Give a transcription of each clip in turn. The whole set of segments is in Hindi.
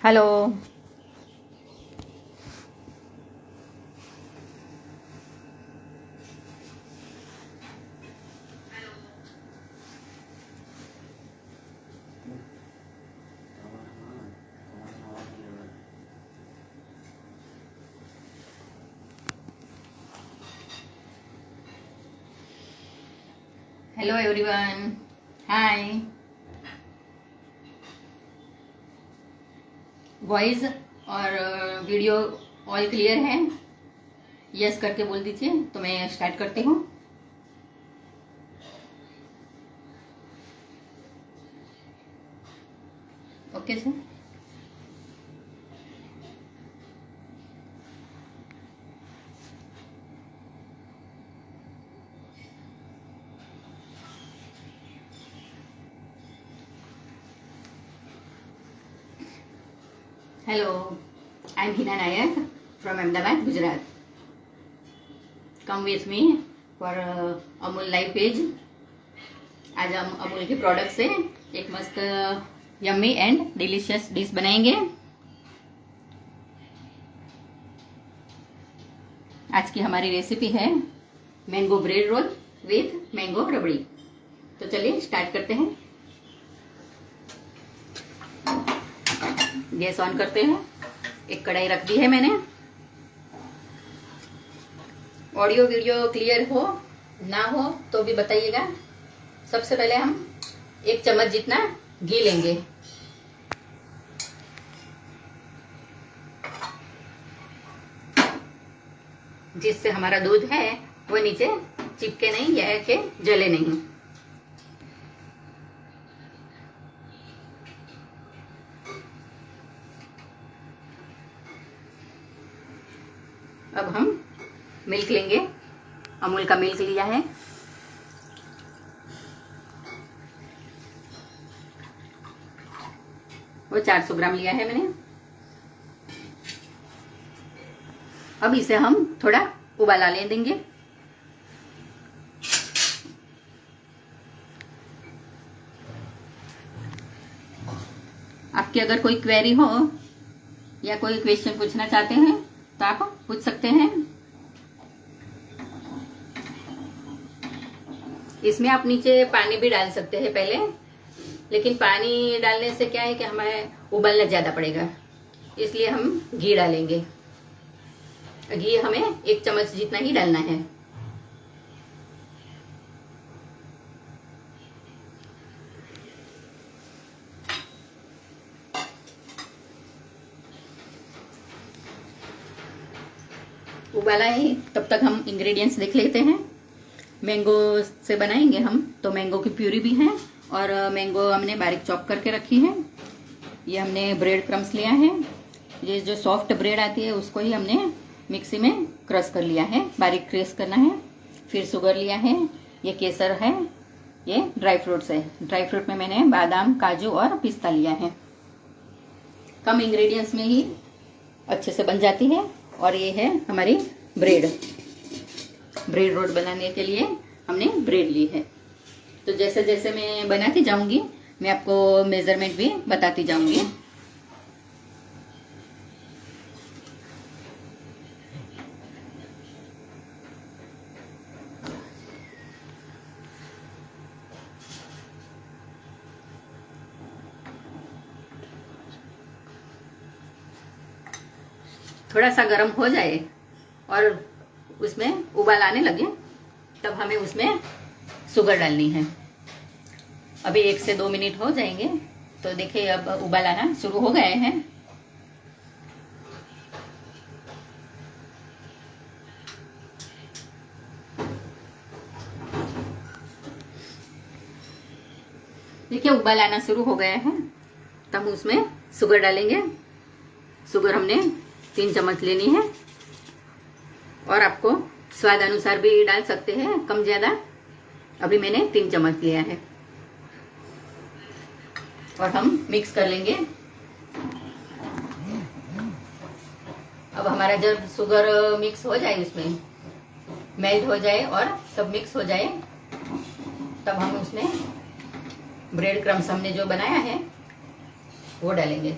Hello. Hello everyone, hi. Voice और वीडियो ऑल क्लियर है? यस करके बोल दीजिए तो मैं स्टार्ट करती हूँ। Okay sir. Hello, I am Hina Nayak from Ahmedabad, Gujarat. Come with me for Amul live page. आज हम अमूल के प्रोडक्ट से एक मस्त यम्मी एंड डिलीशियस डिश बनाएंगे। आज की हमारी रेसिपी है mango bread roll with mango rabri. तो चलिए स्टार्ट करते हैं। गैस ऑन करते हैं। एक कढ़ाई रख दी है मैंने। ऑडियो वीडियो क्लियर हो ना हो तो भी बताइएगा। सबसे पहले हम 1 चम्मच जितना घी लेंगे। जिससे हमारा दूध है वो नीचे चिपके नहीं या के जले नहीं। अब हम मिल्क लेंगे। अमूल का मिल्क लिया है। वो 400 ग्राम लिया है मैंने। अब इसे हम थोड़ा उबाला ले देंगे। आपकी अगर कोई क्वेरी हो या कोई क्वेश्चन पूछना चाहते हैं तो आप पूछ सकते हैं। इसमें आप नीचे पानी भी डाल सकते हैं पहले, लेकिन पानी डालने से क्या है कि हमें उबलना ज्यादा पड़ेगा, इसलिए हम घी डालेंगे। घी हमें 1 चम्मच जितना ही डालना है। उबाला है तब तक हम इंग्रेडिएंट्स देख लेते हैं। मैंगो से बनाएंगे हम, तो मैंगो की प्यूरी भी है और मैंगो हमने बारीक चॉप करके रखी है। ये हमने ब्रेड क्रम्स लिया है। ये जो सॉफ्ट ब्रेड आती है उसको ही हमने मिक्सी में क्रश कर लिया है, बारीक क्रश करना है। फिर शुगर लिया है। ये केसर है। ये ड्राई फ्रूट्स है। ड्राई फ्रूट में मैंने बादाम, काजू और पिस्ता लिया है। कम इंग्रेडिएंट्स में ही अच्छे से बन जाती है। और ये है हमारी ब्रेड रोल बनाने के लिए हमने ब्रेड ली है। तो जैसे जैसे मैं बनाती जाऊंगी मैं आपको मेजरमेंट भी बताती जाऊंगी। थोड़ा सा गर्म हो जाए और उसमें उबाल आने लगे तब हमें उसमें शुगर डालनी है। अभी 1 से 2 मिनट हो जाएंगे तो देखिए अब उबाल आना शुरू हो गए हैं। देखिए उबाल आना शुरू हो गया है तब उसमें शुगर डालेंगे। शुगर हमने 3 चम्मच लेनी है और आपको स्वाद अनुसार भी डाल सकते हैं, कम ज्यादा। अभी मैंने 3 चम्मच लिया है और हम मिक्स कर लेंगे। अब हमारा जब शुगर मिक्स हो जाए, उसमें मेल्ट हो जाए और सब मिक्स हो जाए तब हम उसमें ब्रेड क्रम्स हमने जो बनाया है वो डालेंगे।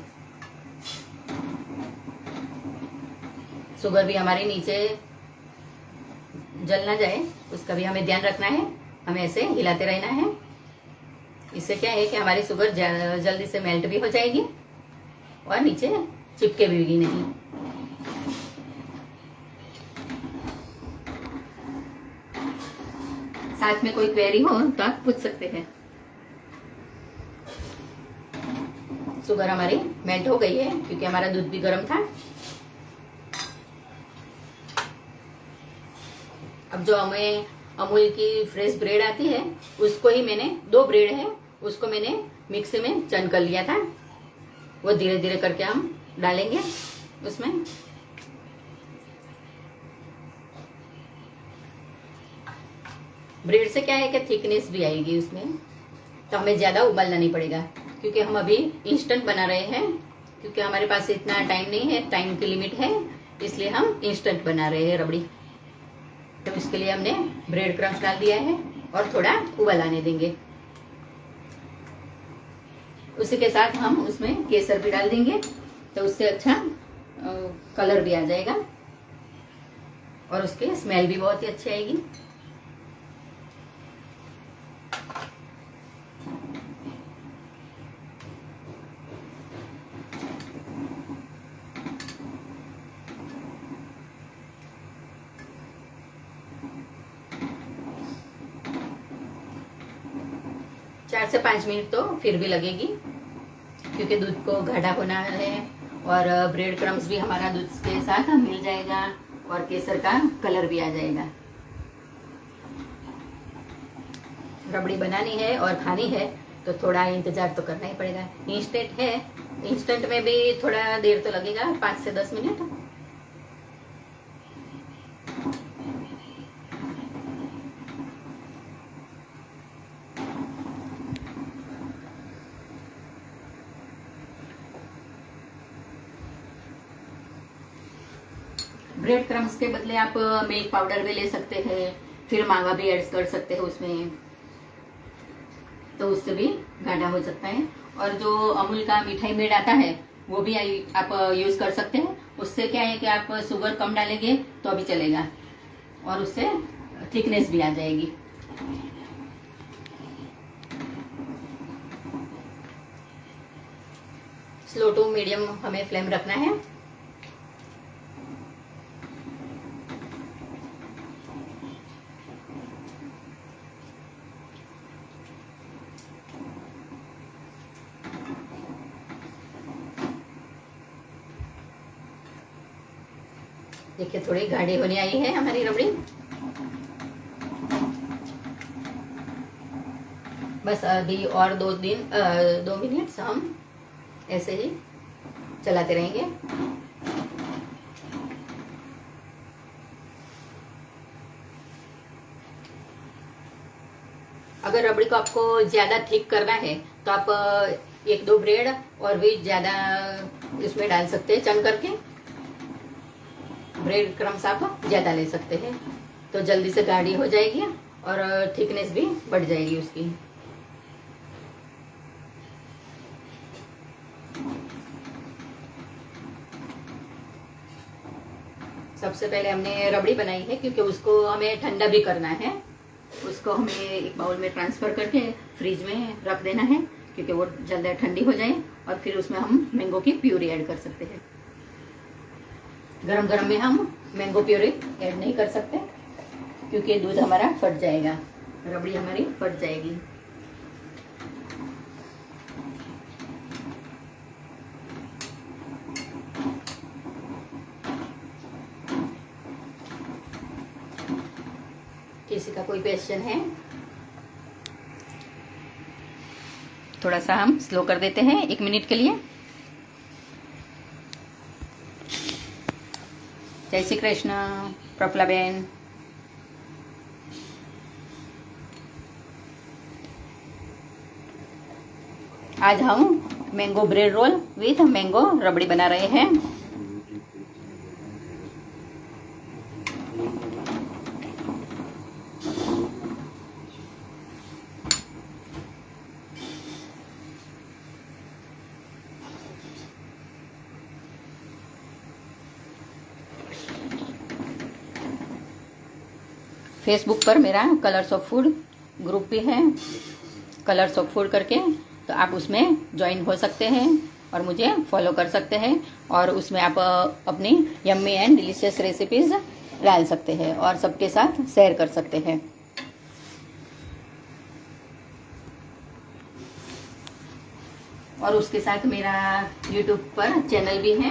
शुगर भी हमारी नीचे जल ना जाए, उसका भी हमें ध्यान रखना है। हमें ऐसे हिलाते रहना है। इससे क्या है कि हमारी शुगर जल्दी से मेल्ट भी हो जाएगी और नीचे चिपके भी नहीं। साथ में कोई क्वेरी हो तो आप पूछ सकते हैं। शुगर हमारी मेल्ट हो गई है क्योंकि हमारा दूध भी गर्म था। अब जो हमें अमूल की फ्रेश ब्रेड आती है, उसको ही मैंने 2 ब्रेड है, उसको मैंने मिक्सी में चन कर लिया था। वो धीरे धीरे करके हम डालेंगे उसमें। ब्रेड से क्या है कि थिकनेस भी आएगी उसमें, तो हमें ज्यादा उबालना नहीं पड़ेगा क्योंकि हम अभी इंस्टेंट बना रहे हैं। क्योंकि हमारे पास इतना टाइम नहीं है, टाइम की लिमिट है, इसलिए हम इंस्टेंट बना रहे हैं रबड़ी। तो इसके लिए हमने ब्रेड क्रम्स डाल दिया है और थोड़ा उबाल आने देंगे। उसी के साथ हम उसमें केसर भी डाल देंगे, तो उससे अच्छा कलर भी आ जाएगा और उसके स्मेल भी बहुत ही अच्छी आएगी। चार से 5 मिनट तो फिर भी लगेगी क्योंकि दूध को गाढ़ा होना है और ब्रेड क्रम्स भी हमारा दूध के साथ मिल जाएगा और केसर का कलर भी आ जाएगा। रबड़ी बनानी है और खानी है तो थोड़ा इंतजार तो करना ही पड़ेगा। इंस्टेंट है, इंस्टेंट में भी थोड़ा देर तो लगेगा, 5 से 10 मिनट। ब्रेड क्रम्स के बदले आप मिल्क पाउडर भी ले सकते हैं, फिर मावा भी ऐड कर सकते हैं उसमें, तो उससे भी गाढ़ा हो सकता है। और जो अमूल का मिठाई मेड आता है वो भी आप यूज कर सकते हैं। उससे क्या है कि आप शुगर कम डालेंगे तो अभी चलेगा और उससे थिकनेस भी आ जाएगी। स्लो टू मीडियम हमें फ्लेम रखना है। देखिए थोड़ी गाढ़ी होने आई है हमारी रबड़ी। बस अभी और 2 मिनट हम ऐसे ही चलाते रहेंगे। अगर रबड़ी को आपको ज्यादा थिक करना है तो आप 1-2 ब्रेड और भी ज्यादा इसमें डाल सकते हैं चन करके। ब्रेड क्रम्स आप ज्यादा ले सकते हैं तो जल्दी से गाढ़ी हो जाएगी और थिकनेस भी बढ़ जाएगी उसकी। सबसे पहले हमने रबड़ी बनाई है क्योंकि उसको हमें ठंडा भी करना है। उसको हमें एक बाउल में ट्रांसफर करके फ्रिज में रख देना है क्योंकि वो जल्दी ठंडी हो जाए और फिर उसमें हम मैंगो की प्यूरी ऐड कर सकते हैं। गरम गरम में हम मैंगो प्यूरी ऐड नहीं कर सकते क्योंकि दूध हमारा फट जाएगा, रबड़ी हमारी फट जाएगी। किसी का कोई क्वेश्चन है? थोड़ा सा हम स्लो कर देते हैं 1 मिनट के लिए। जय श्री कृष्ण प्रफुल्ला बेन। आज हम mango bread roll with mango rabri बना रहे हैं। फेसबुक पर मेरा कलर्स ऑफ फूड ग्रुप भी है, कलर्स ऑफ फूड करके, तो आप उसमें ज्वाइन हो सकते हैं और मुझे फॉलो कर सकते हैं। और उसमें आप अपनी यम्मी एंड डिलीशियस रेसिपीज डाल सकते हैं और सबके साथ शेयर कर सकते हैं। और उसके साथ मेरा यूट्यूब पर चैनल भी है,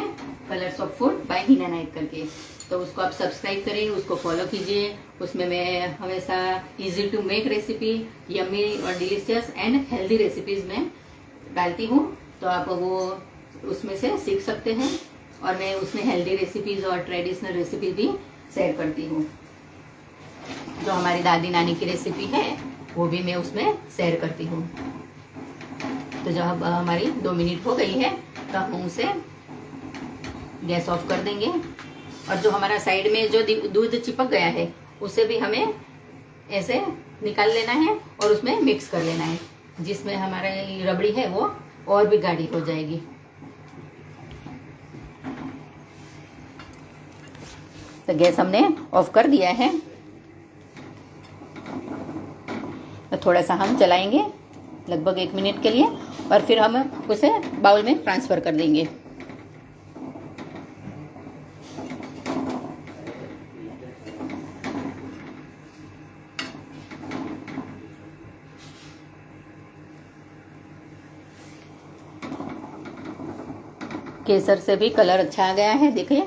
colours of food by Hina Naik करके, तो उसको आप सब्सक्राइब करिए, उसको फॉलो कीजिए। उसमें मैं हमेशा easy to make recipe, yummy और डिलीशियस एंड हेल्दी रेसिपीज में डालती हूँ, तो आप वो उसमें से सीख सकते हैं। और मैं उसमें हेल्दी रेसिपीज और ट्रेडिशनल रेसिपीज भी शेयर करती हूँ। जो हमारी दादी नानी की रेसिपी है वो भी मैं उसमें शेयर करती हूँ। तो जब हमारी 2 मिनट हो गई है तो हम उसे गैस ऑफ कर देंगे। और जो हमारा साइड में जो दूध चिपक गया है उसे भी हमें ऐसे निकाल लेना है और उसमें मिक्स कर लेना है, जिसमें हमारी रबड़ी है वो और भी गाढ़ी हो जाएगी। तो गैस हमने ऑफ कर दिया है, तो थोड़ा सा हम चलाएंगे लगभग 1 मिनट के लिए और फिर हम उसे बाउल में ट्रांसफर कर देंगे। केसर से भी कलर अच्छा आ गया है, देखिए।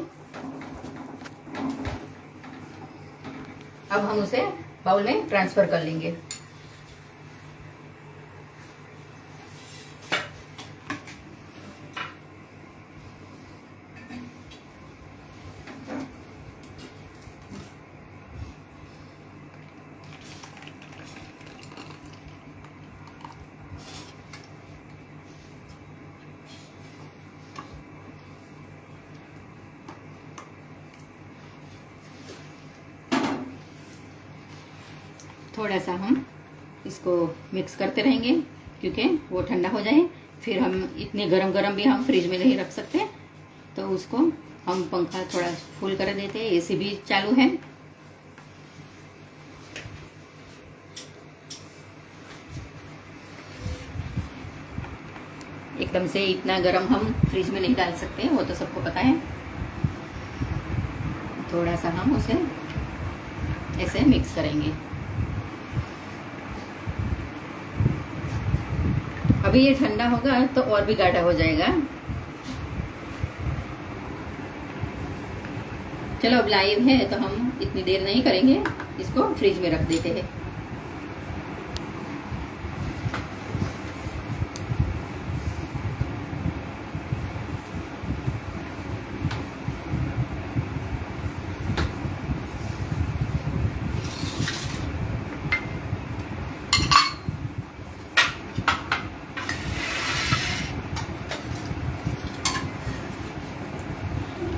अब हम उसे बाउल में ट्रांसफर कर लेंगे। थोड़ा सा हम इसको मिक्स करते रहेंगे क्योंकि वो ठंडा हो जाए। फिर हम इतने गरम गरम भी हम फ्रिज में नहीं रख सकते, तो उसको हम पंखा थोड़ा फुल कर देते हैं। एसी भी चालू है। एकदम से इतना गरम हम फ्रिज में नहीं डाल सकते, वो तो सबको पता है। थोड़ा सा हम उसे ऐसे मिक्स करेंगे। अभी ये ठंडा होगा तो और भी गाढ़ा हो जाएगा। चलो अब लाइव है तो हम इतनी देर नहीं करेंगे, इसको फ्रिज में रख देते हैं।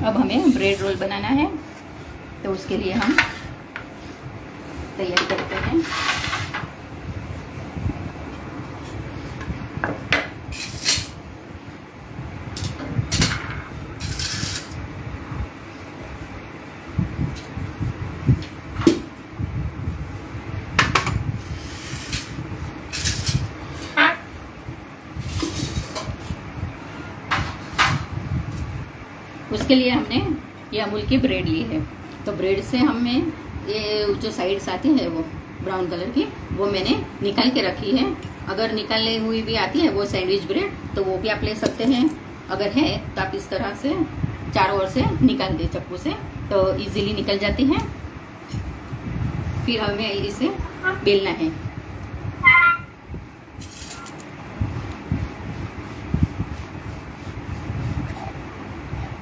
अब हमें ब्रेड रोल बनाना है, तो उसके लिए हम तैयारी करते हैं। उसके लिए हमने ये अमूल की ब्रेड ली है, तो ब्रेड से हमें ये जो साइड्स आती है वो ब्राउन कलर की, वो मैंने निकाल के रखी है। अगर निकालने हुई भी आती है वो सैंडविच ब्रेड, तो वो भी आप ले सकते हैं। अगर है तो आप इस तरह से चारों ओर से निकाल दें चाकू से, तो इजीली निकल जाती है। फिर हमें इसे बेलना है।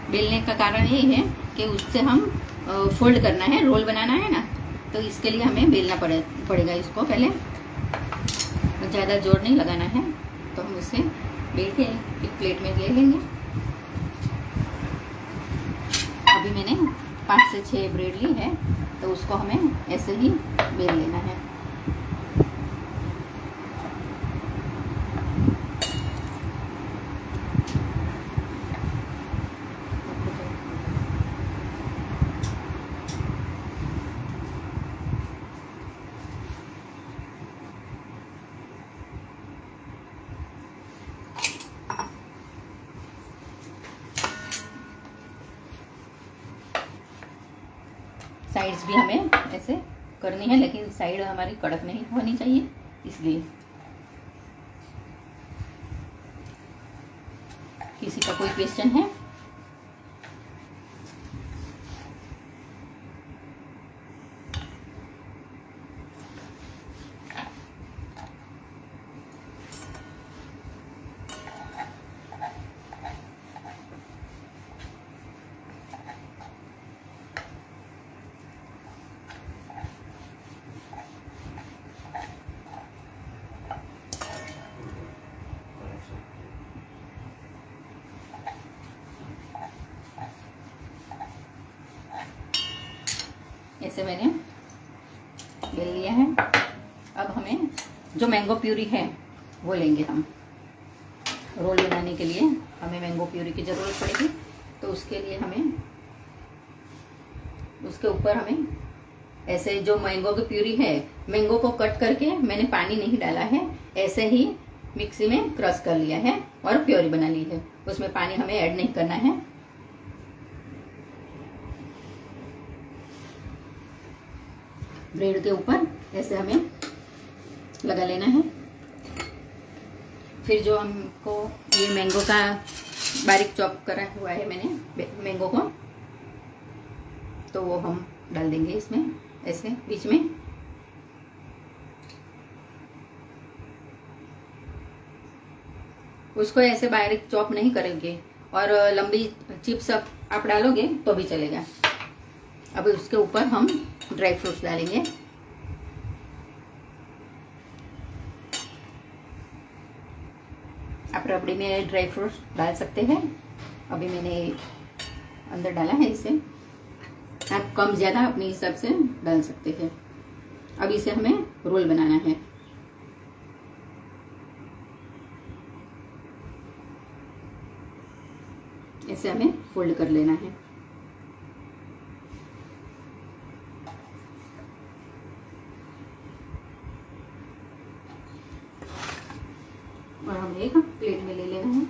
बेलने का कारण ये है कि उससे हम फोल्ड करना है, रोल बनाना है ना, तो इसके लिए हमें बेलना पड़ेगा इसको पहले। ज़्यादा जोर नहीं लगाना है, तो हम इसे बेल के एक प्लेट में ले लेंगे। अभी मैंने 5 से 6 ब्रेड ली है, तो उसको हमें ऐसे ही बेल लेना है। साइड्स भी हमें ऐसे करनी है, लेकिन साइड हमारी कड़क नहीं होनी चाहिए, इसलिए। किसी का कोई क्वेश्चन है? ऐसे मैंने बेल लिया है। अब हमें जो मैंगो प्यूरी है वो लेंगे हम। रोल बनाने के लिए हमें मैंगो प्यूरी की ज़रूरत पड़ेगी, तो उसके लिए हमें उसके ऊपर हमें ऐसे जो मैंगो की प्यूरी है, मैंगो को कट करके मैंने पानी नहीं डाला है, ऐसे ही मिक्सी में क्रश कर लिया है और प्यूरी बना ली है। उसमें पानी हमें ऐड नहीं करना है। ब्रेड के ऊपर ऐसे हमें लगा लेना है। फिर जो हमको ये मैंगो का बारीक चॉप करा हुआ है मैंने मैंगो को, तो वो हम डाल देंगे इसमें ऐसे बीच में। उसको ऐसे बारीक चॉप नहीं करेंगे, और लंबी चिप्स आप डालोगे तो भी चलेगा। अब उसके ऊपर हम ड्राई फ्रूट्स डालेंगे। आप रबड़ी में ड्राई फ्रूट्स डाल सकते हैं। अभी मैंने अंदर डाला है इसे। आप कम ज़्यादा अपने हिसाब से डाल सकते हैं। अब इसे हमें रोल बनाना है। इसे हमें फोल्ड कर लेना है। और हमें एक प्लेट में ले लेना है।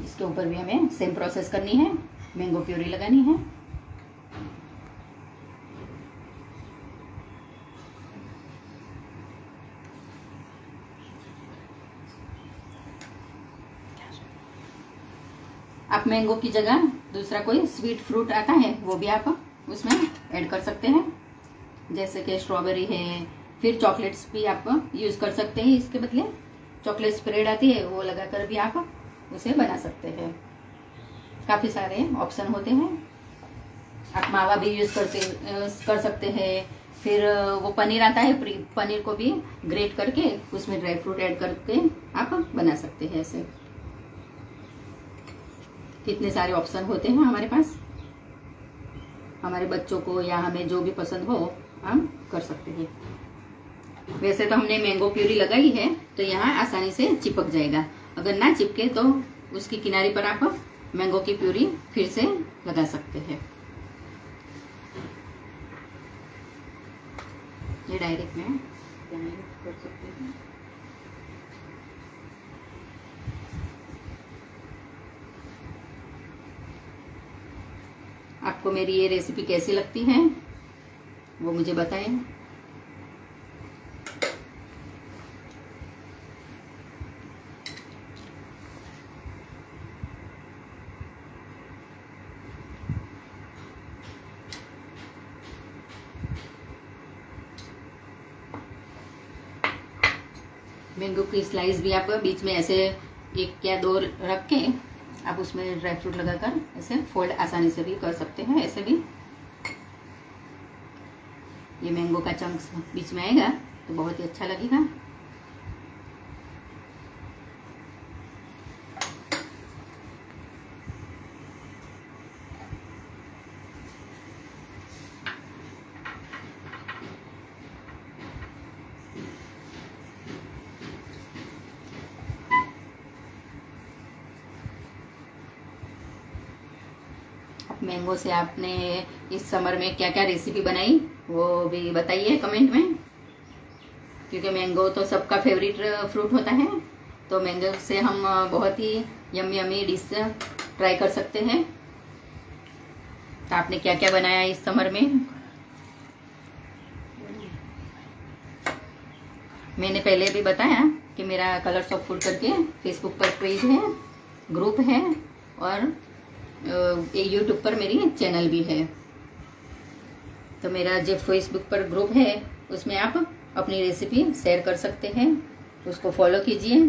इसके ऊपर भी हमें सेम प्रोसेस करनी है, मैंगो प्यूरी लगानी है। आप मैंगो की जगह दूसरा कोई स्वीट फ्रूट आता है वो भी आप उसमें ऐड कर सकते हैं, जैसे कि स्ट्रॉबेरी है। फिर चॉकलेट्स भी आप यूज़ कर सकते हैं। इसके बदले चॉकलेट स्प्रेड आती है, वो लगाकर भी आप उसे बना सकते हैं। काफ़ी सारे ऑप्शन होते हैं। आप मावा भी यूज़ कर सकते हैं। फिर वो पनीर आता है, पनीर को भी ग्रेट करके उसमें ड्राई फ्रूट ऐड करके आप बना सकते हैं। ऐसे कितने सारे ऑप्शन होते हैं हमारे पास। हमारे बच्चों को या हमें जो भी पसंद हो हम कर सकते हैं। वैसे तो हमने मैंगो प्यूरी लगाई है, तो यहाँ आसानी से चिपक जाएगा। अगर ना चिपके तो उसकी किनारे पर आप मैंगो की प्यूरी फिर से लगा सकते हैं। ये डायरेक्ट में कर सकते हैं। आपको मेरी ये रेसिपी कैसी लगती है वो मुझे बताएं। मैंगो की स्लाइस भी आप बीच में ऐसे 1 या 2 रख के आप उसमें ड्राई फ्रूट लगाकर ऐसे फोल्ड आसानी से भी कर सकते हैं। ऐसे भी ये मैंगो का चंक्स बीच में आएगा तो बहुत ही अच्छा लगेगा। मैंगो से आपने इस समर में क्या क्या रेसिपी बनाई वो भी बताइए कमेंट में, क्योंकि मैंगो तो सबका फेवरेट फ्रूट होता है। तो मैंगो से हम बहुत ही यम्मी यम्मी डिश ट्राई कर सकते हैं। तो आपने क्या क्या बनाया इस समर में? मैंने पहले भी बताया कि मेरा कलर्स ऑफ फूड करके फेसबुक पर पेज है, ग्रुप है, और यूट्यूब पर मेरी चैनल भी है। तो मेरा जो फेसबुक पर ग्रुप है उसमें आप अपनी रेसिपी शेयर कर सकते हैं, उसको फॉलो कीजिए।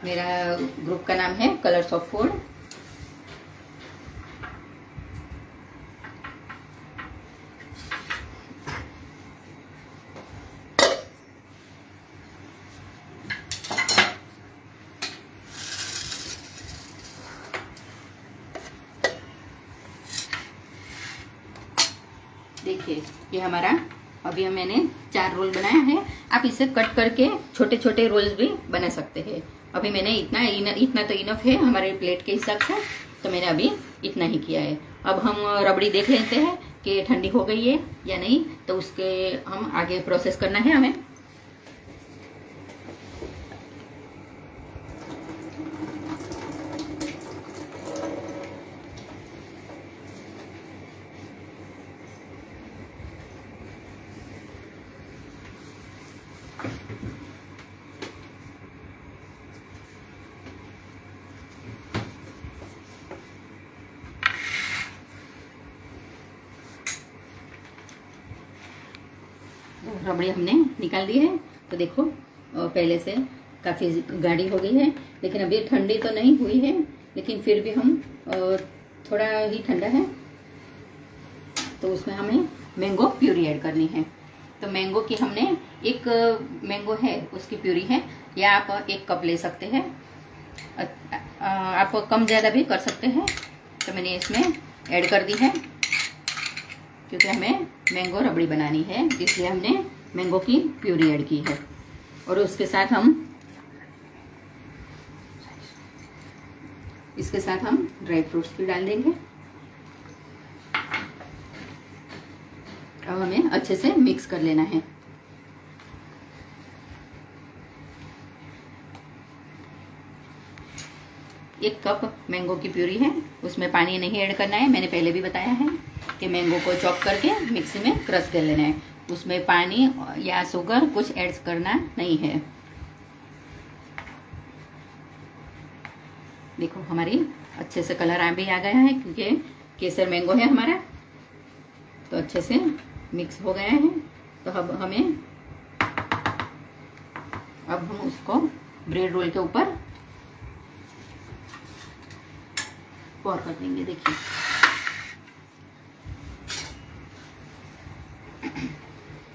मेरा ग्रुप का नाम है कलर्स ऑफ फूड। देखिए ये हमारा अभी मैंने 4 रोल बनाया है। आप इसे कट करके छोटे छोटे रोल्स भी बना सकते हैं। अभी मैंने इतना तो इनफ है हमारे प्लेट के हिसाब से, तो मैंने अभी इतना ही किया है। अब हम रबड़ी देख लेते हैं कि ठंडी हो गई है या नहीं, तो उसके हम आगे प्रोसेस करना है हमें। रबड़ी हमने निकाल दी है। तो देखो पहले से काफ़ी गाढ़ी हो गई है, लेकिन अभी ठंडी तो नहीं हुई है, लेकिन फिर भी हम थोड़ा ही ठंडा है, तो उसमें हमें मैंगो प्यूरी ऐड करनी है। तो मैंगो की हमने एक मैंगो है उसकी प्यूरी है, या आप 1 कप ले सकते हैं। आप कम ज़्यादा भी कर सकते हैं। तो मैंने इसमें ऐड कर दी है, क्योंकि हमें मैंगो रबड़ी बनानी है, इसलिए हमने मैंगो की प्यूरी ऐड की है। और उसके साथ हम ड्राई फ्रूट्स भी डाल देंगे। अब हमें अच्छे से मिक्स कर लेना है। एक कप मैंगो की प्यूरी है, उसमें पानी नहीं ऐड करना है। मैंने पहले भी बताया है कि मैंगो को चॉप करके मिक्सी में क्रश कर लेना है, उसमें पानी या शुगर कुछ ऐड करना नहीं है। देखो हमारी अच्छे से कलर भी आ गया है, क्योंकि केसर मैंगो है हमारा, तो अच्छे से मिक्स हो गया है। तो अब हम उसको ब्रेड रोल के ऊपर पोर कर देंगे। देखिए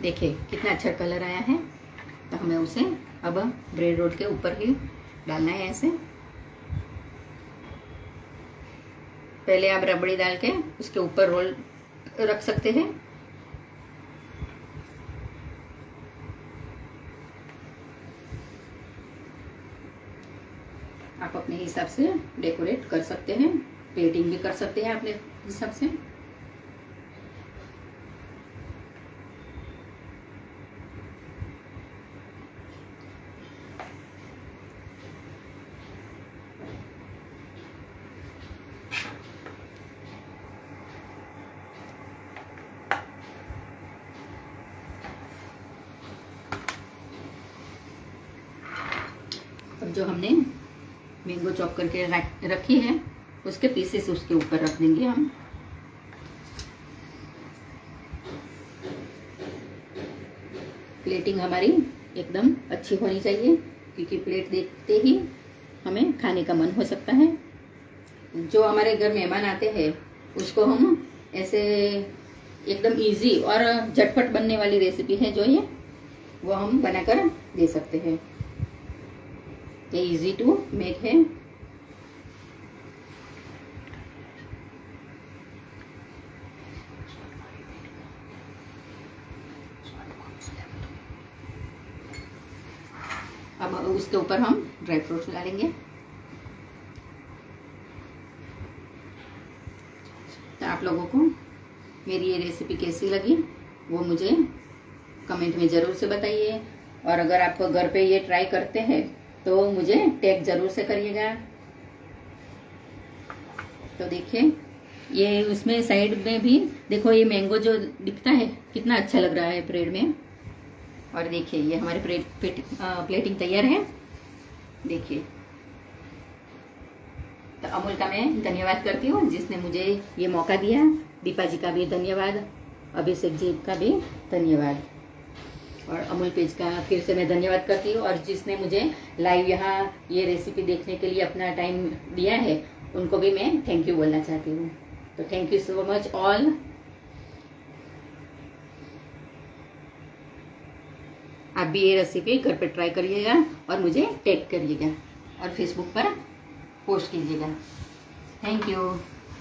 देखिए कितना अच्छा कलर आया है। तो हमें उसे अब ब्रेड रोल के ऊपर ही डालना है ऐसे। पहले आप रबड़ी डाल के उसके ऊपर रोल रख सकते हैं। आप अपने हिसाब से डेकोरेट कर सकते हैं, प्लेटिंग भी कर सकते हैं अपने हिसाब से। अब जो हमने मैंगो चॉप करके रखी है उसके पीसेस उसके ऊपर रख देंगे हम। प्लेटिंग हमारी एकदम अच्छी होनी चाहिए, क्योंकि प्लेट देखते ही हमें खाने का मन हो सकता है। जो हमारे घर मेहमान आते हैं उसको हम ऐसे एकदम इजी और झटपट बनने वाली रेसिपी है जो ये, वो हम बनाकर दे सकते हैं। ये इजी टू मेक है। अब उसके ऊपर हम ड्राई फ्रूट्स डालेंगे। आप लोगों को मेरी ये रेसिपी कैसी लगी वो मुझे कमेंट में ज़रूर से बताइए। और अगर आप घर पे ये ट्राई करते हैं तो मुझे टैग ज़रूर से करिएगा। तो देखिए ये उसमें साइड में भी देखो, ये मैंगो जो दिखता है कितना अच्छा लग रहा है ब्रेड में। और देखिए ये हमारी प्लेटिंग तैयार है। देखिए, तो अमूल का मैं धन्यवाद करती हूँ जिसने मुझे ये मौका दिया। दीपा जी का भी धन्यवाद, अभिषेक जी का भी धन्यवाद, और अमूल पेज का फिर से मैं धन्यवाद करती हूँ। और जिसने मुझे लाइव यहाँ ये रेसिपी देखने के लिए अपना टाइम दिया है उनको भी मैं थैंक यू बोलना चाहती हूँ। तो thank you so much all. आप भी ये रेसिपी घर पर ट्राई करिएगा और मुझे टैग करिएगा और फेसबुक पर पोस्ट कीजिएगा। Thank you,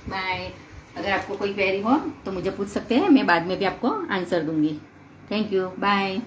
bye. अगर आपको कोई क्वेरी हो तो मुझे पूछ सकते हैं, मैं बाद में भी आपको आंसर दूंगी। Thank you, bye.